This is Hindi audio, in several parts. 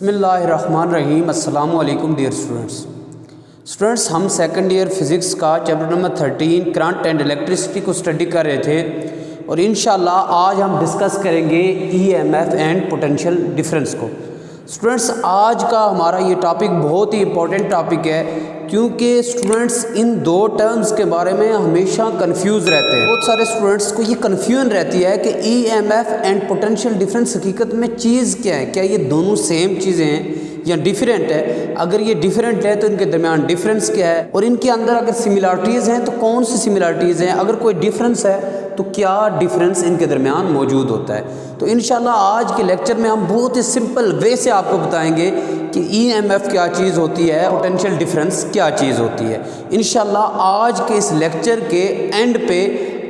बिस्मिल्लाहिर्रहमानिर्रहीम। अस्सलामु अलैकुम डियर स्टूडेंट्स, हम सेकंड ईयर फिज़िक्स का chapter number 13 current and electricity को स्टडी कर रहे थे और इंशाल्लाह आज हम डिस्कस करेंगे ईएमएफ एंड पोटेंशियल डिफरेंस को। स्टूडेंट्स, आज का हमारा ये टॉपिक बहुत ही इम्पोर्टेंट टॉपिक है क्योंकि स्टूडेंट्स इन दो टर्म्स के बारे में हमेशा कंफ्यूज रहते हैं। बहुत सारे स्टूडेंट्स को ये कन्फ्यूजन रहती है कि ईएमएफ एंड पोटेंशियल डिफरेंस हकीकत में चीज़ क्या है, क्या ये दोनों सेम चीज़ें हैं या डिफरेंट है। अगर ये डिफरेंट है तो इनके दरमियान डिफरेंस क्या है और इनके अंदर अगर सिमिलरिटीज़ हैं तो कौन सी सिमिलरिटीज़ हैं, अगर कोई डिफरेंस है तो क्या डिफरेंस इनके दरमियान मौजूद होता है। तो इंशाल्लाह आज के लेक्चर में हम बहुत ही सिंपल वे से आपको बताएंगे कि ईएमएफ क्या चीज़ होती है, पोटेंशियल डिफरेंस क्या चीज़ होती है। इंशाल्लाह आज के इस लेक्चर के एंड पे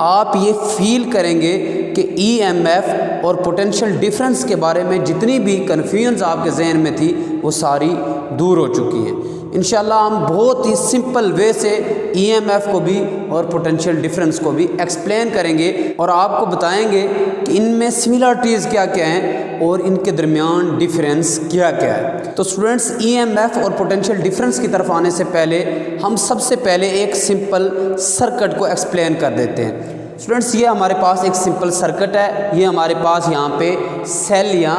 आप ये फील करेंगे कि ईएमएफ और पोटेंशियल डिफरेंस के बारे में जितनी भी कन्फ्यूजन्स आपके जहन में थी वो सारी दूर हो चुकी हैं। इंशाल्लाह हम बहुत ही सिंपल वे से ईएमएफ को भी और पोटेंशियल डिफरेंस को भी एक्सप्लेन करेंगे और आपको बताएंगे कि इनमें सिमिलरिटीज़ क्या क्या हैं और इनके दरमियान डिफरेंस क्या क्या है। तो स्टूडेंट्स, ईएमएफ और पोटेंशियल डिफरेंस की तरफ आने से पहले हम सबसे पहले एक सिंपल सर्किट को एक्सप्लेन कर देते हैं। स्टूडेंट्स, ये हमारे पास एक सिंपल सर्किट है। ये हमारे पास यहाँ पे सेल या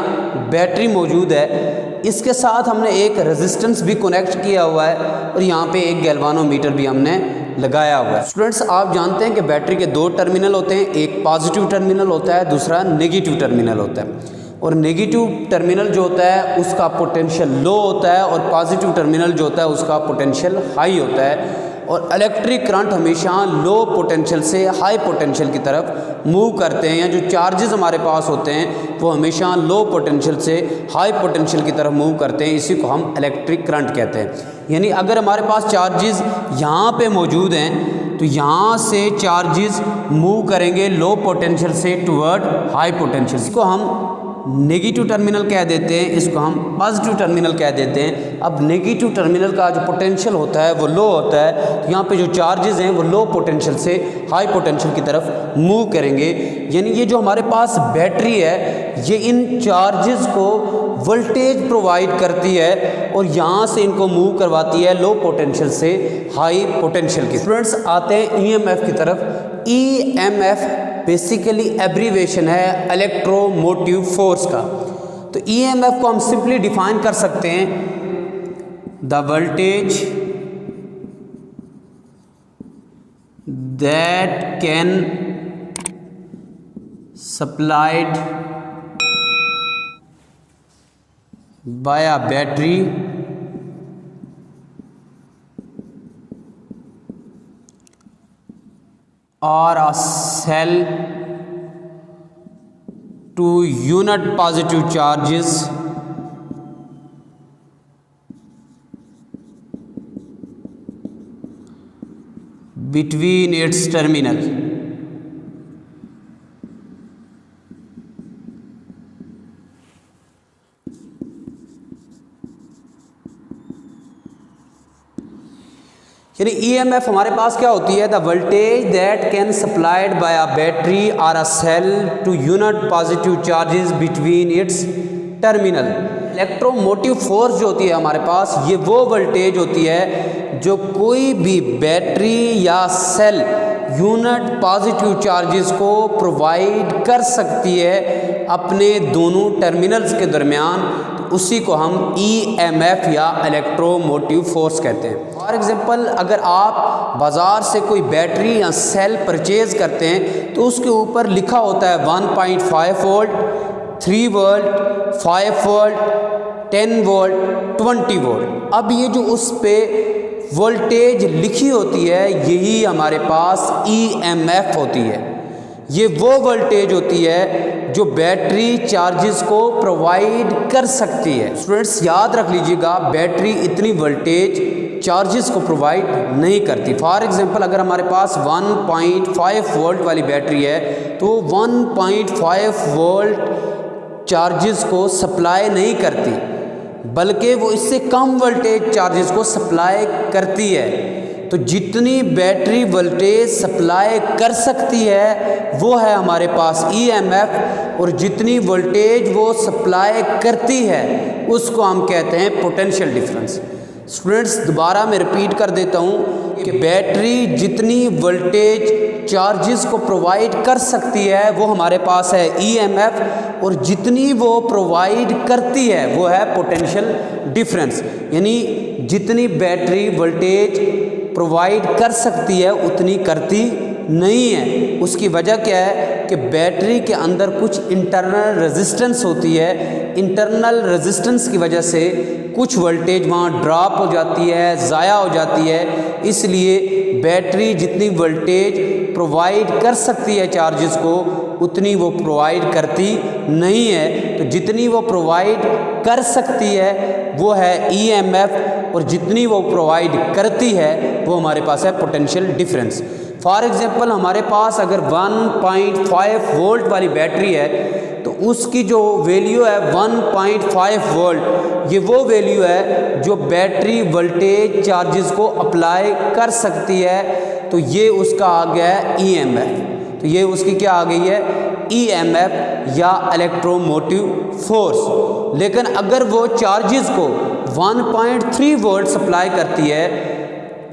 बैटरी मौजूद है। इसके साथ हमने एक रेजिस्टेंस भी कनेक्ट किया हुआ है और यहाँ पे एक गैल्वानोमीटर भी हमने लगाया हुआ है। स्टूडेंट्स, आप जानते हैं कि बैटरी के दो टर्मिनल होते हैं, एक पॉजिटिव टर्मिनल होता है, दूसरा नेगेटिव टर्मिनल होता है। और नेगेटिव टर्मिनल जो होता है उसका पोटेंशियल लो होता है और पॉजिटिव टर्मिनल जो होता है उसका पोटेंशियल हाई होता है। और इलेक्ट्रिक करंट हमेशा लो पोटेंशियल से हाई पोटेंशियल की तरफ मूव करते हैं, या जो चार्जेस हमारे पास होते हैं वो हमेशा लो पोटेंशियल से हाई पोटेंशियल की तरफ मूव करते हैं। इसी को हम इलेक्ट्रिक करंट कहते हैं। यानी अगर हमारे पास चार्जेस यहाँ पे मौजूद हैं तो यहाँ से चार्जेस मूव करेंगे लो पोटेंशियल से टुवर्ड हाई पोटेंशियल। इसको हम नेगेटिव टर्मिनल कह देते हैं, इसको हम पॉजिटिव टर्मिनल कह देते हैं। अब नेगेटिव टर्मिनल का जो पोटेंशियल होता है वो लो होता है, तो यहाँ पे जो चार्जेस हैं वो लो पोटेंशियल से हाई पोटेंशियल की तरफ मूव करेंगे। यानी ये जो हमारे पास बैटरी है ये इन चार्जेस को वोल्टेज प्रोवाइड करती है और यहाँ से इनको मूव करवाती है लो पोटेंशियल से हाई पोटेंशियल की। स्टूडेंट्स, आते हैं ईएमएफ की तरफ। ईएमएफ बेसिकली एब्रीवेशन है इलेक्ट्रोमोटिव फोर्स का। तो ईएमएफ को हम सिंपली डिफाइन कर सकते हैं, the voltage that can supplied by a battery or a cell to unit positive charges between its terminal। यानी ईएमएफ हमारे पास क्या होती है, the voltage that can supplied by a battery और a cell to unit positive charges between its terminal. Electromotive force जो होती है हमारे पास, ये वो वोल्टेज होती है जो कोई भी बैटरी या सेल यूनिट पॉजिटिव चार्जेस को प्रोवाइड कर सकती है अपने दोनों टर्मिनल्स के दरमियान। तो उसी को हम ईएमएफ या इलेक्ट्रोमोटिव फोर्स कहते हैं। फॉर एग्जांपल, अगर आप बाज़ार से कोई बैटरी या सेल परचेज़ करते हैं तो उसके ऊपर लिखा होता है 1.5 volt, 3 volt, 5 volt, 10 volt, 20 volt. अब ये जो उस पे वोल्टेज लिखी होती है यही हमारे पास ईएमएफ होती है। ये वो वोल्टेज होती है जो बैटरी चार्जेस को प्रोवाइड कर सकती है। स्टूडेंट्स, याद रख लीजिएगा, बैटरी इतनी वोल्टेज चार्जेस को प्रोवाइड नहीं करती। फॉर एग्जांपल, अगर हमारे पास 1.5 वोल्ट वाली बैटरी है तो 1.5 वोल्ट चार्जेस को सप्लाई नहीं करती, बल्कि वो इससे कम वोल्टेज चार्जेस को सप्लाई करती है। तो जितनी बैटरी वोल्टेज सप्लाई कर सकती है वो है हमारे पास ईएमएफ, और जितनी वोल्टेज वो सप्लाई करती है उसको हम कहते हैं पोटेंशियल डिफरेंस। स्टूडेंट्स दोबारा मैं रिपीट कर देता हूँ कि बैटरी जितनी वोल्टेज चार्जेस को प्रोवाइड कर सकती है वो हमारे पास है ईएमएफ, और जितनी वो प्रोवाइड करती है वो है पोटेंशियल डिफरेंस। यानी जितनी बैटरी वोल्टेज प्रोवाइड कर सकती है उतनी करती नहीं है। उसकी वजह क्या है कि बैटरी के अंदर कुछ इंटरनल रेजिस्टेंस होती है। इंटरनल रेजिस्टेंस की वजह से कुछ वोल्टेज वहाँ ड्रॉप हो जाती है, ज़ाया हो जाती है। इसलिए बैटरी जितनी वोल्टेज प्रोवाइड कर सकती है चार्जेस को उतनी वो प्रोवाइड करती नहीं है। तो जितनी वो प्रोवाइड कर सकती है वो है ईएमएफ, और जितनी वो प्रोवाइड करती है वो हमारे पास है पोटेंशियल डिफरेंस। फॉर एग्जांपल हमारे पास अगर 1.5 वोल्ट वाली बैटरी है तो उसकी जो वैल्यू है 1.5 वोल्ट, ये वो वैल्यू है जो बैटरी वोल्टेज चार्जेस को अप्लाई कर सकती है। तो ये उसका आ गया है ईएमएफ। तो ये उसकी क्या आ गई है ईएमएफ या इलेक्ट्रोमोटिव फोर्स। लेकिन अगर वो चार्जेस को 1.3 वोल्ट सप्लाई करती है,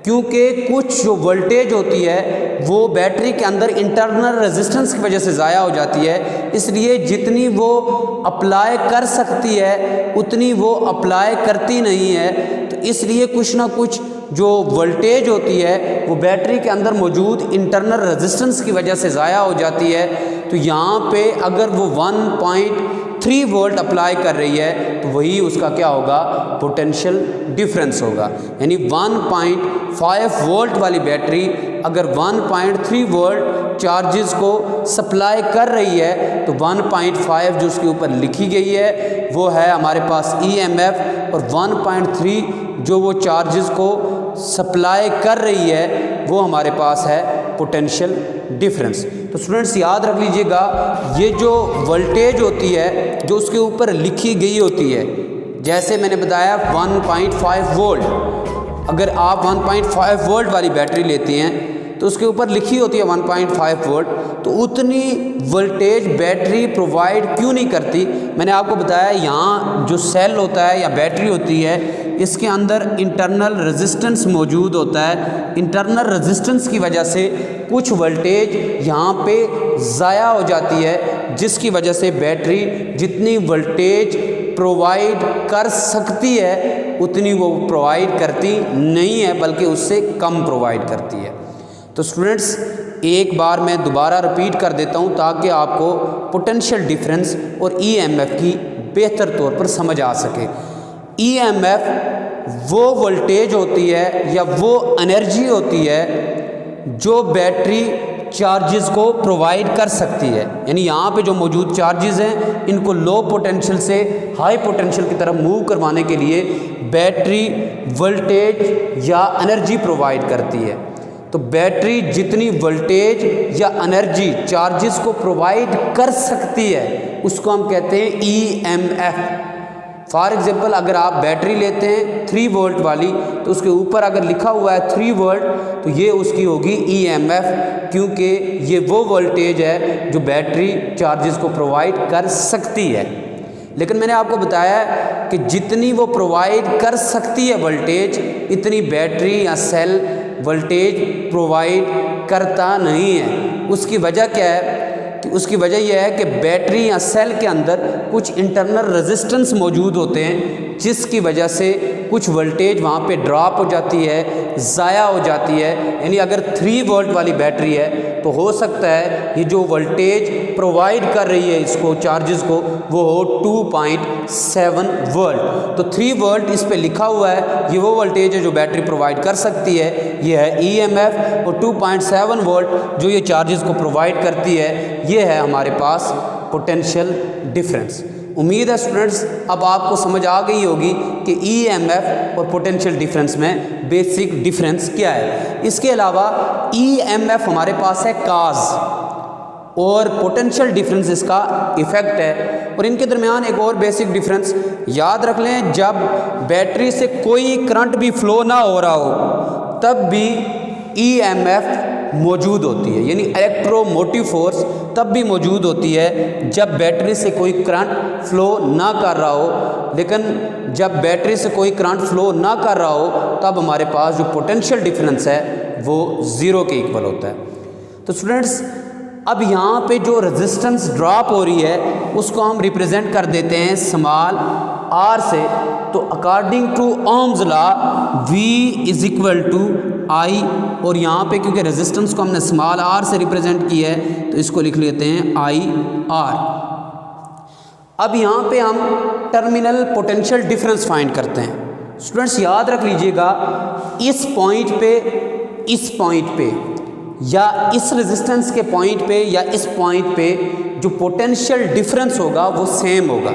क्योंकि कुछ जो वोल्टेज होती है वो बैटरी के अंदर इंटरनल रेजिस्टेंस की वजह से ज़ाया हो जाती है, इसलिए जितनी वो अप्लाई कर सकती है उतनी वो अप्लाई करती नहीं है। तो इसलिए कुछ ना कुछ जो वोल्टेज होती है वो बैटरी के अंदर मौजूद इंटरनल रेजिस्टेंस की वजह से ज़ाया हो जाती है। तो यहाँ पे अगर वो 1.3 वोल्ट अप्लाई कर रही है तो वही उसका क्या होगा पोटेंशियल डिफरेंस होगा। यानी 1.5 वोल्ट वाली बैटरी अगर 1.3 वोल्ट चार्जेस को सप्लाई कर रही है तो 1.5 जो उसके ऊपर लिखी गई है वो है हमारे पास ईएमएफ, और 1.3 जो वो चार्जेस को सप्लाई कर रही है वो हमारे पास है पोटेंशियल डिफरेंस। तो स्टूडेंट्स याद रख लीजिएगा, ये जो वोल्टेज होती है जो उसके ऊपर लिखी गई होती है, जैसे मैंने बताया 1.5 वोल्ट, अगर आप 1.5 वोल्ट वाली बैटरी लेती हैं तो उसके ऊपर लिखी होती है 1.5 वोल्ट, तो उतनी वोल्टेज बैटरी प्रोवाइड क्यों नहीं करती। मैंने आपको बताया यहाँ जो सेल होता है या बैटरी होती है इसके अंदर इंटरनल रेजिस्टेंस मौजूद होता है। इंटरनल रेजिस्टेंस की वजह से कुछ वोल्टेज यहाँ पे ज़ाया हो जाती है, जिसकी वजह से बैटरी जितनी वोल्टेज प्रोवाइड कर सकती है उतनी वो प्रोवाइड करती नहीं है, बल्कि उससे कम प्रोवाइड करती है। तो स्टूडेंट्स एक बार मैं दोबारा रिपीट कर देता हूँ ताकि आपको पोटेंशियल डिफरेंस और ईएमएफ की बेहतर तौर पर समझ आ सके। ईएमएफ वो वोल्टेज होती है या वो एनर्जी होती है जो बैटरी चार्जेस को प्रोवाइड कर सकती है। यानी यहाँ पे जो मौजूद चार्जेस हैं इनको लो पोटेंशियल से हाई पोटेंशियल की तरफ मूव करवाने के लिए बैटरी वोल्टेज या एनर्जी प्रोवाइड करती है। तो बैटरी जितनी वोल्टेज या एनर्जी चार्जेस को प्रोवाइड कर सकती है उसको हम कहते हैं ईएमएफ। फॉर एग्जांपल अगर आप बैटरी लेते हैं 3 वोल्ट वाली तो उसके ऊपर अगर लिखा हुआ है 3 वोल्ट तो ये उसकी होगी ईएमएफ, क्योंकि ये वो वोल्टेज है जो बैटरी चार्जेस को प्रोवाइड कर सकती है। लेकिन मैंने आपको बताया कि जितनी वो प्रोवाइड कर सकती है वोल्टेज इतनी बैटरी या सेल वोल्टेज प्रोवाइड करता नहीं है। उसकी वजह क्या है कि उसकी वजह यह है कि बैटरी या सेल के अंदर कुछ इंटरनल रेजिस्टेंस मौजूद होते हैं, जिसकी वजह से कुछ वोल्टेज वहाँ पे ड्रॉप हो जाती है, ज़ाया हो जाती है। यानी अगर 3 वोल्ट वाली बैटरी है तो हो सकता है ये जो वोल्टेज प्रोवाइड कर रही है इसको चार्जेस को वो हो 2.7 वोल्ट। तो 3 वोल्ट इस पे लिखा हुआ है, ये वो वोल्टेज है जो बैटरी प्रोवाइड कर सकती है, ये है ईएमएफ। और 2.7 वोल्ट जो ये चार्जेस को प्रोवाइड करती है ये है हमारे पास पोटेंशियल डिफरेंस। उम्मीद है स्टूडेंट्स अब आपको समझ आ गई होगी कि ईएमएफ और पोटेंशियल डिफरेंस में बेसिक डिफरेंस क्या है। इसके अलावा ईएमएफ हमारे पास है काज और पोटेंशियल डिफरेंस इसका इफेक्ट है। और इनके दरमियान एक और बेसिक डिफरेंस याद रख लें, जब बैटरी से कोई करंट भी फ्लो ना हो रहा हो तब भी EMF मौजूद होती है, यानी इलेक्ट्रोमोटिव फोर्स तब भी मौजूद होती है जब बैटरी से कोई करंट फ्लो ना कर रहा हो। लेकिन जब बैटरी से कोई करंट फ्लो ना कर रहा हो तब हमारे पास जो पोटेंशियल डिफरेंस है वो ज़ीरो के इक्वल होता है। तो स्टूडेंट्स, अब यहाँ पे जो रेजिस्टेंस ड्रॉप हो रही है उसको हम रिप्रेजेंट कर देते हैं स्मॉल r से। तो according to Ohm's law V is equal to I, और यहाँ पे क्योंकि रेजिस्टेंस को हमने स्मॉल r से रिप्रेजेंट किया है तो इसको लिख लेते हैं IR। अब यहाँ पे हम टर्मिनल पोटेंशियल डिफरेंस फाइंड करते हैं। स्टूडेंट्स याद रख लीजिएगा, इस पॉइंट पे या इस रेजिस्टेंस के पॉइंट पे या इस पॉइंट पे जो पोटेंशियल डिफरेंस होगा वो सेम होगा,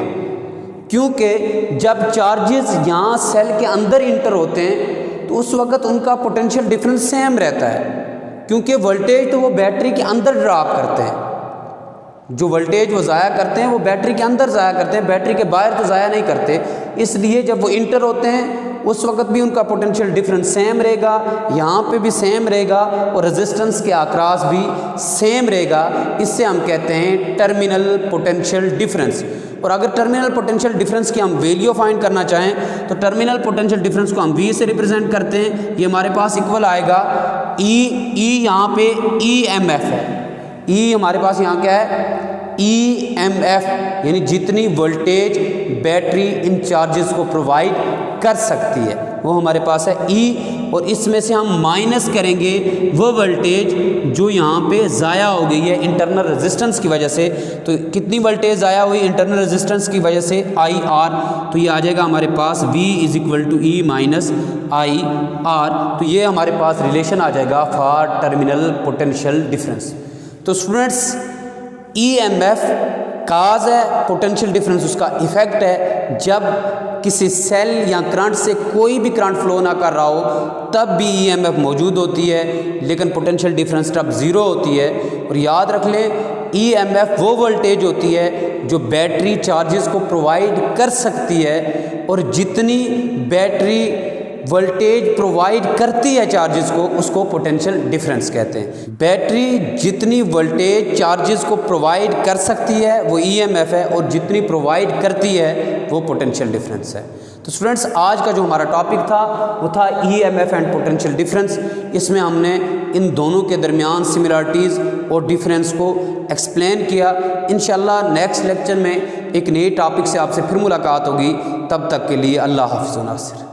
क्योंकि जब चार्जेस यहाँ सेल के अंदर इंटर होते हैं तो उस वक्त उनका पोटेंशियल डिफरेंस सेम रहता है, क्योंकि वोल्टेज तो वो बैटरी के अंदर ड्रॉप करते हैं। जो वोल्टेज वो ज़ाया करते हैं वो बैटरी के अंदर ज़ाया करते हैं, बैटरी के बाहर तो ज़ाया नहीं करते। इसलिए जब वो इंटर होते हैं उस वक्त भी उनका पोटेंशियल डिफरेंस सेम रहेगा, यहाँ पे भी सेम रहेगा और रेजिस्टेंस के अक्रॉस भी सेम रहेगा। इससे हम कहते हैं टर्मिनल पोटेंशियल डिफरेंस। और अगर टर्मिनल पोटेंशियल डिफरेंस की हम वैल्यू फाइंड करना चाहें तो टर्मिनल पोटेंशियल डिफरेंस को हम V से रिप्रेजेंट करते हैं। ये हमारे पास इक्वल आएगा E यहाँ पे EMF है, E हमारे पास यहाँ क्या है EMF, यानी जितनी वोल्टेज बैटरी इन चार्जेस को प्रोवाइड कर सकती है वो हमारे पास है E, और इसमें से हम माइनस करेंगे वो वोल्टेज जो यहाँ पे ज़ाया हो गई है इंटरनल रेजिस्टेंस की वजह से। तो कितनी वोल्टेज ज़ाया हुई इंटरनल रेजिस्टेंस की वजह से IR, तो ये आ जाएगा हमारे पास V is equal to E minus IR। तो ये हमारे पास रिलेशन आ जाएगा फॉर टर्मिनल पोटेंशियल डिफरेंस। तो स्टूडेंट्स, EMF काज है, पोटेंशियल डिफरेंस उसका इफेक्ट है। जब किसी सेल या करंट से कोई भी करंट फ्लो ना कर रहा हो तब भी EMF मौजूद होती है, लेकिन पोटेंशियल डिफरेंस तब ज़ीरो होती है। और याद रख लें, EMF वो वोल्टेज होती है जो बैटरी चार्जेस को प्रोवाइड कर सकती है, और जितनी बैटरी वोल्टेज प्रोवाइड करती है चार्जेस को उसको पोटेंशियल डिफरेंस कहते हैं। बैटरी जितनी वोल्टेज चार्जेस को प्रोवाइड कर सकती है वो EMF है, और जितनी प्रोवाइड करती है वो पोटेंशियल डिफरेंस है। तो स्टूडेंट्स, आज का जो हमारा टॉपिक था वो था EMF एंड पोटेंशियल डिफरेंस। इसमें हमने इन दोनों के दरमियान सिमिलरिटीज़ और डिफरेंस को एक्सप्लेन किया। इंशाल्लाह नेक्स्ट लेक्चर में एक नए टॉपिक से आपसे फिर मुलाकात होगी। तब तक के लिए अल्लाह हाफ़िज़ व नासिर।